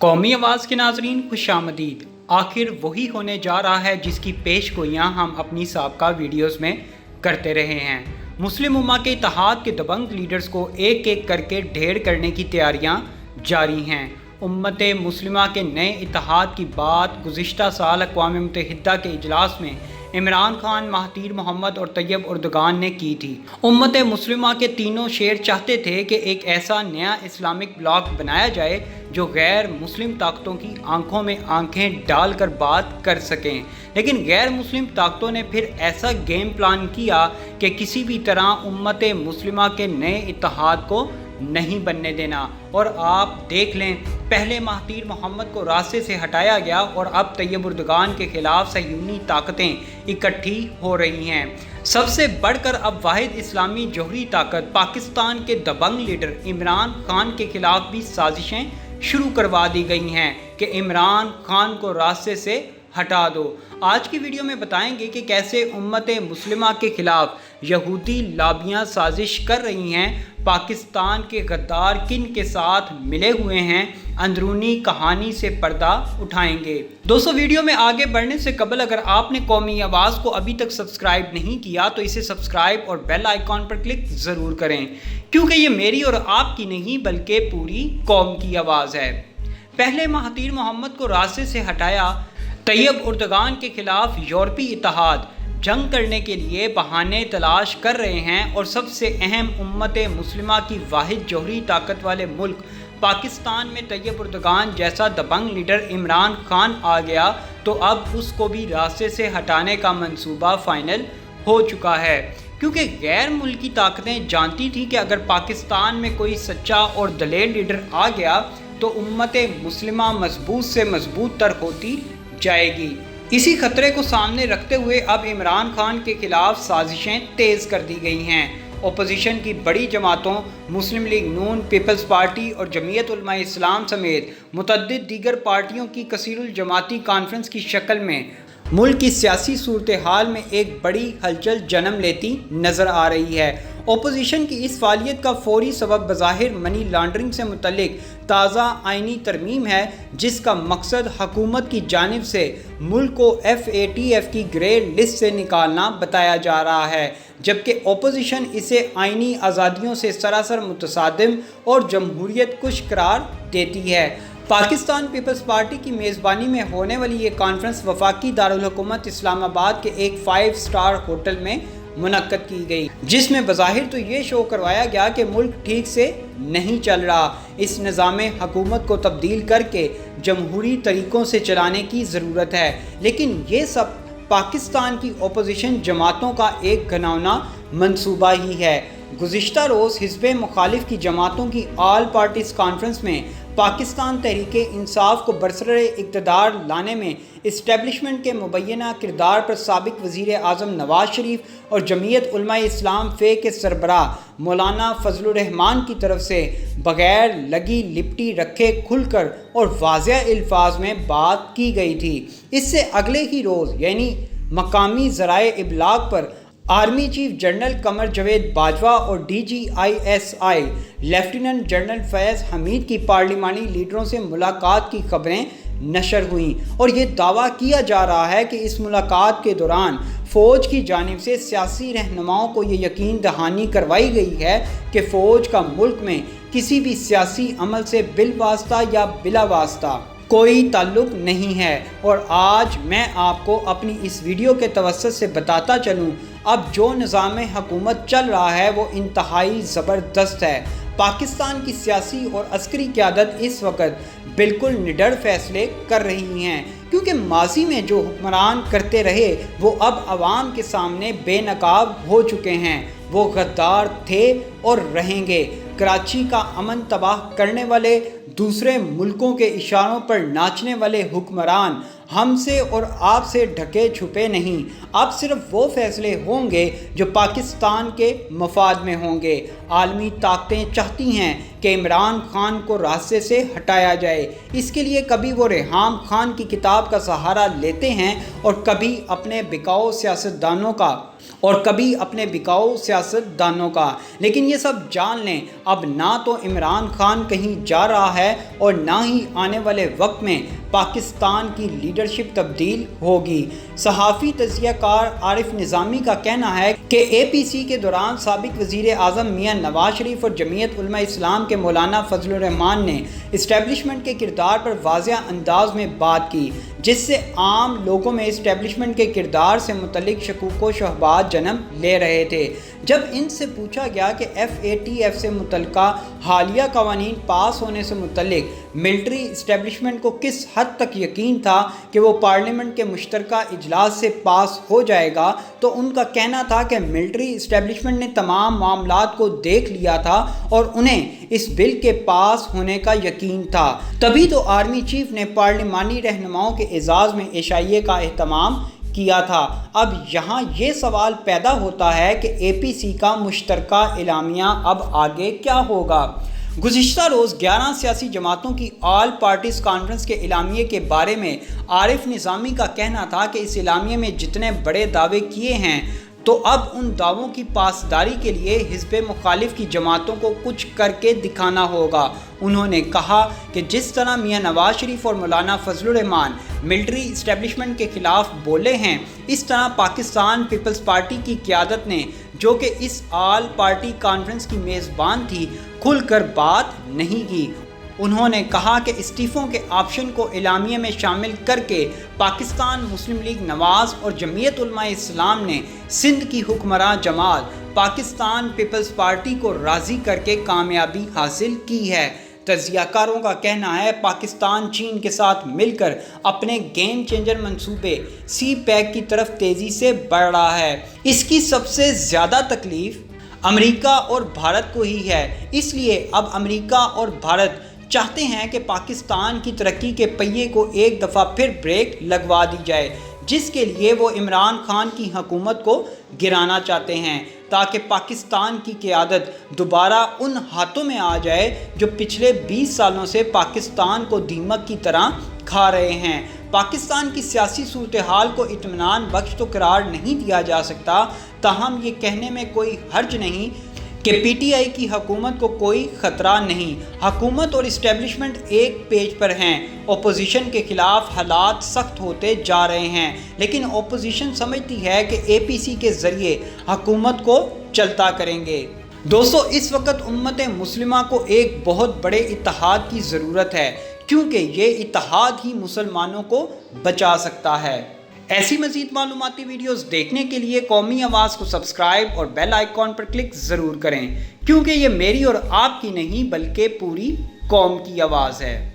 قومی آواز کے ناظرین خوش آمدید۔ آخر وہی ہونے جا رہا ہے جس کی پیش گوئیاں ہم اپنی سابقہ ویڈیوز میں کرتے رہے ہیں۔ مسلم امہ کے اتحاد کے دبنگ لیڈرز کو ایک ایک کر کے ڈھیر کرنے کی تیاریاں جاری ہیں۔ امت مسلمہ کے نئے اتحاد کی بات گزشتہ سال اقوام متحدہ کے اجلاس میں عمران خان، مہاتیر محمد اور طیب اردگان نے کی تھی۔ امت مسلمہ کے تینوں شیر چاہتے تھے کہ ایک ایسا نیا اسلامک بلاک بنایا جائے جو غیر مسلم طاقتوں کی آنکھوں میں آنکھیں ڈال کر بات کر سکیں، لیکن غیر مسلم طاقتوں نے پھر ایسا گیم پلان کیا کہ کسی بھی طرح امت مسلمہ کے نئے اتحاد کو نہیں بننے دینا۔ اور آپ دیکھ لیں، پہلے مہاتیر محمد کو راستے سے ہٹایا گیا اور اب طیب اردگان کے خلاف صہیونی طاقتیں اکٹھی ہو رہی ہیں۔ سب سے بڑھ کر اب واحد اسلامی جوہری طاقت پاکستان کے دبنگ لیڈر عمران خان کے خلاف بھی سازشیں شروع کروا دی گئی ہیں کہ عمران خان کو راستے سے ہٹا دو۔ آج کی ویڈیو میں بتائیں گے کہ کیسے امت مسلمہ کے خلاف یہودی لابیاں سازش کر رہی ہیں، پاکستان کے غدار کن کے ساتھ ملے ہوئے ہیں، اندرونی کہانی سے پردہ اٹھائیں گے۔ دوستو، ویڈیو میں آگے بڑھنے سے قبل اگر آپ نے قومی آواز کو ابھی تک سبسکرائب نہیں کیا تو اسے سبسکرائب اور بیل آئیکن پر کلک ضرور کریں، کیونکہ یہ میری اور آپ کی نہیں بلکہ پوری قوم کی آواز ہے۔ پہلے مہاتیر محمد کو راستے سے ہٹایا، طیب اردگان کے خلاف یورپی اتحاد جنگ کرنے کے لیے بہانے تلاش کر رہے ہیں، اور سب سے اہم امت مسلمہ کی واحد جوہری طاقت والے ملک پاکستان میں طیب اردگان جیسا دبنگ لیڈر عمران خان آ گیا تو اب اس کو بھی راستے سے ہٹانے کا منصوبہ فائنل ہو چکا ہے، کیونکہ غیر ملکی طاقتیں جانتی تھیں کہ اگر پاکستان میں کوئی سچا اور دلیر لیڈر آ گیا تو امت مسلمہ مضبوط سے مضبوط تر ہوتی جائے گی۔ اسی خطرے کو سامنے رکھتے ہوئے اب عمران خان کے خلاف سازشیں تیز کر دی گئی ہیں۔ اپوزیشن کی بڑی جماعتوں مسلم لیگ نون، پیپلز پارٹی اور جمعیت علماء اسلام سمیت متعدد دیگر پارٹیوں کی کثیر الجماعتی کانفرنس کی شکل میں ملک کی سیاسی صورتحال میں ایک بڑی ہلچل جنم لیتی نظر آ رہی ہے۔ اپوزیشن کی اس فعالیت کا فوری سبب بظاہر منی لانڈرنگ سے متعلق تازہ آئینی ترمیم ہے، جس کا مقصد حکومت کی جانب سے ملک کو FATF کی گرے لسٹ سے نکالنا بتایا جا رہا ہے، جبکہ اپوزیشن اسے آئینی آزادیوں سے سراسر متصادم اور جمہوریت کش قرار دیتی ہے۔ پاکستان پیپلز پارٹی کی میزبانی میں ہونے والی یہ کانفرنس وفاقی دارالحکومت اسلام آباد کے ایک 5 اسٹار ہوٹل میں منعقد کی گئی، جس میں بظاہر تو یہ شو کروایا گیا کہ ملک ٹھیک سے نہیں چل رہا، اس نظام حکومت کو تبدیل کر کے جمہوری طریقوں سے چلانے کی ضرورت ہے، لیکن یہ سب پاکستان کی اپوزیشن جماعتوں کا ایک گھناؤنا منصوبہ ہی ہے۔ گزشتہ روز حزب مخالف کی جماعتوں کی آل پارٹیز کانفرنس میں پاکستان تحریک انصاف کو برسر اقتدار لانے میں اسٹیبلشمنٹ کے مبینہ کردار پر سابق وزیر اعظم نواز شریف اور جمعیت علماء اسلام فے کے سربراہ مولانا فضل الرحمان کی طرف سے بغیر لگی لپٹی رکھے کھل کر اور واضح الفاظ میں بات کی گئی تھی۔ اس سے اگلے ہی روز یعنی مقامی ذرائع ابلاغ پر army chief general Qamar Javed Bajwa اور DGISI lieutenant general Faiz Hameed کی پارلیمانی لیڈروں سے ملاقات کی خبریں نشر ہوئیں، اور یہ دعویٰ کیا جا رہا ہے کہ اس ملاقات کے دوران فوج کی جانب سے سیاسی رہنماؤں کو یہ یقین دہانی کروائی گئی ہے کہ فوج کا ملک میں کسی بھی سیاسی عمل سے بالواسطہ یا بلا واسطہ کوئی تعلق نہیں ہے۔ اور آج میں آپ کو اپنی اس ویڈیو کے توسط سے بتاتا چلوں، اب جو نظام حکومت چل رہا ہے وہ انتہائی زبردست ہے۔ پاکستان کی سیاسی اور عسکری قیادت اس وقت بالکل نڈر فیصلے کر رہی ہیں، کیونکہ ماضی میں جو حکمران کرتے رہے وہ اب عوام کے سامنے بے نقاب ہو چکے ہیں۔ وہ غدار تھے اور رہیں گے۔ کراچی کا امن تباہ کرنے والے، دوسرے ملکوں کے اشاروں پر ناچنے والے حکمران ہم سے اور آپ سے ڈھکے چھپے نہیں۔ اب صرف وہ فیصلے ہوں گے جو پاکستان کے مفاد میں ہوں گے۔ عالمی طاقتیں چاہتی ہیں کہ عمران خان کو راستے سے ہٹایا جائے، اس کے لیے کبھی وہ ریحام خان کی کتاب کا سہارا لیتے ہیں اور کبھی اپنے بکاؤ سیاست دانوں کا، لیکن یہ سب جان لیں اب نہ تو عمران خان کہیں جا رہا ہے اور نہ ہی آنے والے وقت میں پاکستان کی لیڈرشپ تبدیل ہوگی۔ صحافی تجزیہ کار عارف نظامی کا کہنا ہے کہ اے پی سی کے دوران سابق وزیر اعظم میاں نواز شریف اور جمعیت علماء اسلام کے مولانا فضل الرحمان نے اسٹیبلشمنٹ کے کردار پر واضح انداز میں بات کی، جس سے عام لوگوں میں اسٹیبلشمنٹ کے کردار سے متعلق شکوک و شبہات جنم لے رہے تھے۔ جب ان سے پوچھا گیا کہ FATF سے متعلقہ حالیہ قوانین پاس ہونے سے متعلق ملٹری اسٹیبلشمنٹ کو کس حد تک یقین تھا کہ وہ پارلیمنٹ کے مشترکہ اجلاس سے پاس ہو جائے گا، تو ان کا کہنا تھا کہ ملٹری اسٹیبلشمنٹ نے تمام معاملات کو دیکھ لیا تھا اور انہیں اس بل کے پاس ہونے کا یقین تھا۔ تبھی تو آرمی چیف نے پارلیمانی رہنماؤں کے اعزاز میں عشائیے کا اہتمام کیا تھا۔ اب یہاں یہ سوال پیدا ہوتا ہے کہ اے پی سی کا مشترکہ اعلامیہ اب آگے کیا ہوگا؟ گزشتہ روز 11 سیاسی جماعتوں کی آل پارٹیز کانفرنس کے اعلامیے کے بارے میں عارف نظامی کا کہنا تھا کہ اس اعلامیے میں جتنے بڑے دعوے کیے ہیں تو اب ان دعووں کی پاسداری کے لیے حزب مخالف کی جماعتوں کو کچھ کر کے دکھانا ہوگا۔ انہوں نے کہا کہ جس طرح میاں نواز شریف اور مولانا فضل الرحمان ملٹری اسٹیبلشمنٹ کے خلاف بولے ہیں، اس طرح پاکستان پیپلز پارٹی کی قیادت نے، جو کہ اس آل پارٹی کانفرنس کی میزبان تھی، کھل کر بات نہیں کی۔ انہوں نے کہا کہ استعفوں کے آپشن کو اعلامیے میں شامل کر کے پاکستان مسلم لیگ نواز اور جمعیت علماء اسلام نے سندھ کی حکمراں جماعت پاکستان پیپلز پارٹی کو راضی کر کے کامیابی حاصل کی ہے۔ تجزیہ کاروں کا کہنا ہے پاکستان چین کے ساتھ مل کر اپنے گیم چینجر منصوبے سی پیک کی طرف تیزی سے بڑھ رہا ہے۔ اس کی سب سے زیادہ تکلیف امریکہ اور بھارت کو ہی ہے، اس لیے اب امریکہ اور بھارت چاہتے ہیں کہ پاکستان کی ترقی کے پہیے کو ایک دفعہ پھر بریک لگوا دی جائے، جس کے لیے وہ عمران خان کی حکومت کو گرانا چاہتے ہیں تاکہ پاکستان کی قیادت دوبارہ ان ہاتھوں میں آ جائے جو پچھلے 20 سالوں سے پاکستان کو دیمک کی طرح کھا رہے ہیں۔ پاکستان کی سیاسی صورتحال کو اطمینان بخش تو قرار نہیں دیا جا سکتا، تاہم یہ کہنے میں کوئی حرج نہیں کہ پی ٹی آئی کی حکومت کو کوئی خطرہ نہیں۔ حکومت اور اسٹیبلشمنٹ ایک پیج پر ہیں، اپوزیشن کے خلاف حالات سخت ہوتے جا رہے ہیں، لیکن اپوزیشن سمجھتی ہے کہ اے پی سی کے ذریعے حکومت کو چلتا کریں گے۔ دوستو، اس وقت امت مسلمہ کو ایک بہت بڑے اتحاد کی ضرورت ہے، کیونکہ یہ اتحاد ہی مسلمانوں کو بچا سکتا ہے۔ ایسی مزید معلوماتی ویڈیوز دیکھنے کے لیے قومی آواز کو سبسکرائب اور بیل آئیکن پر کلک ضرور کریں، کیونکہ یہ میری اور آپ کی نہیں بلکہ پوری قوم کی آواز ہے۔